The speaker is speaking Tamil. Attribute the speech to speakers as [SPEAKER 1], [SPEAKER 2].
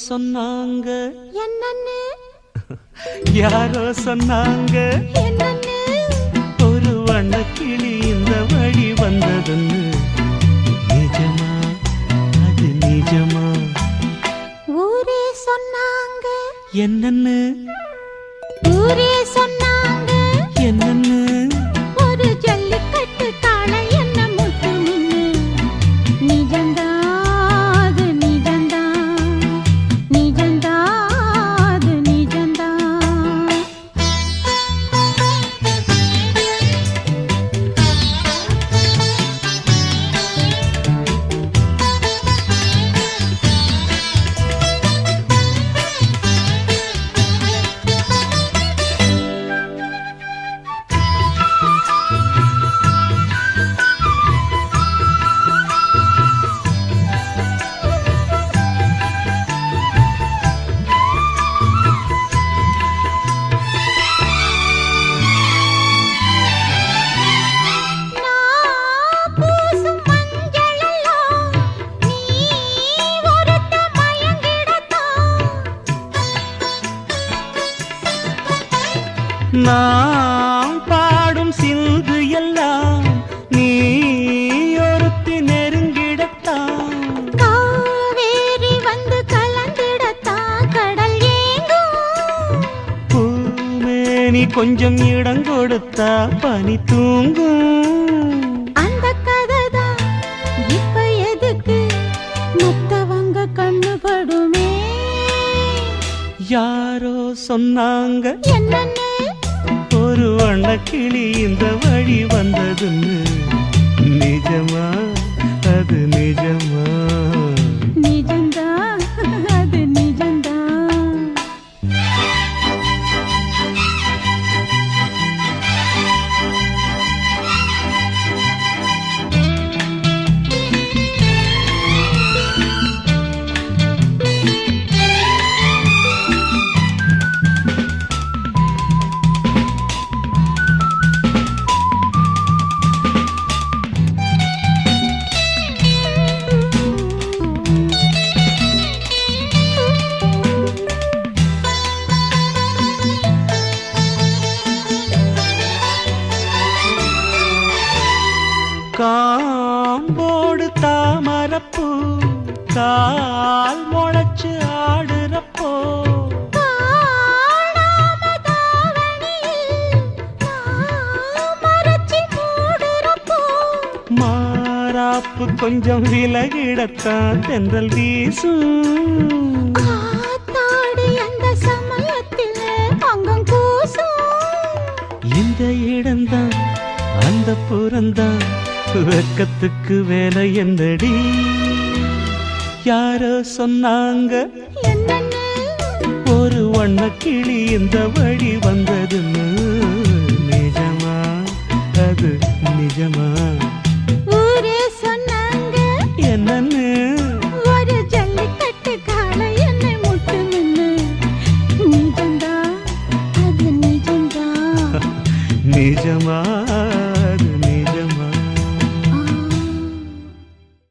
[SPEAKER 1] சொன்னாங்க
[SPEAKER 2] என்னன்னு
[SPEAKER 1] யாரோ சொன்னாங்க
[SPEAKER 2] என்னன்னு
[SPEAKER 1] ஒரு வண்ணக்கிளி இந்த வழி வந்ததுன்னு நிஜமா அது நிஜமா
[SPEAKER 2] ஊரே சொன்னாங்க
[SPEAKER 1] என்னன்னு
[SPEAKER 2] ஊரே சொன்னாங்க
[SPEAKER 1] என்னன்னு
[SPEAKER 2] ஒரு ஜல்லிக்கட்டு காளை என்ன முட்டு நின்னு நிஜந்தா அது நிஜந்தா நிஜந்தா அது நிஜந்தா நான் பூசும் மஞ்சளெல்லாம் நீ ஒருத்த மயங்கிடத்தான்
[SPEAKER 1] நாம் பாடும் சிந்து எல்லாம் நீ ஒருத்தி நெருங்கிடத்தான்
[SPEAKER 2] காவேரி வந்து கலந்திடத்தான் கடல் ஏங்கும்
[SPEAKER 1] பூமேனி கொஞ்சம் இடம் கொடுத்தா பனி தூங்கும்
[SPEAKER 2] அந்த கதைதான் இப்ப எதுக்கு மத்தவங்க கண்ணு படுமே
[SPEAKER 1] யாரோ சொன்னாங்க
[SPEAKER 2] என்னன்னு
[SPEAKER 1] ஒரு வண்ணக்கிளி இந்த வழி வந்ததுன்னு நிஜமா அது நிஜமா
[SPEAKER 2] நிஜந்தா அது நிஜந்தா
[SPEAKER 1] காம்போடு தாமரப்பூ கால் முளைச்சு ஆடுறப்போ
[SPEAKER 2] காணாம தாவணியில் நான் மறைச்சி மூடுறப்போ
[SPEAKER 1] மாறாப்பு கொஞ்சம் விலகிடத்தான் தென்றல் வீசும்
[SPEAKER 2] காத்தாடி அந்த சமயத்தில் அங்கம் கூசும்
[SPEAKER 1] இந்த இடம்தான் அந்த புறந்தான் வெக்கத்துக்கு வேலை என்னடி யாரோ சொன்னாங்க
[SPEAKER 2] என்னன்னு
[SPEAKER 1] ஒரு வண்ணக்கிளி இந்த வழி வந்ததுன்னு நிஜமா அது நிஜமா
[SPEAKER 2] ஊரே சொன்னாங்க
[SPEAKER 1] என்னன்னு
[SPEAKER 2] ஒரு ஜல்லிக்கட்டு காளை என்னை முட்டு நின்னு நிஜந்தா அது நிஜந்தா
[SPEAKER 1] நிஜமா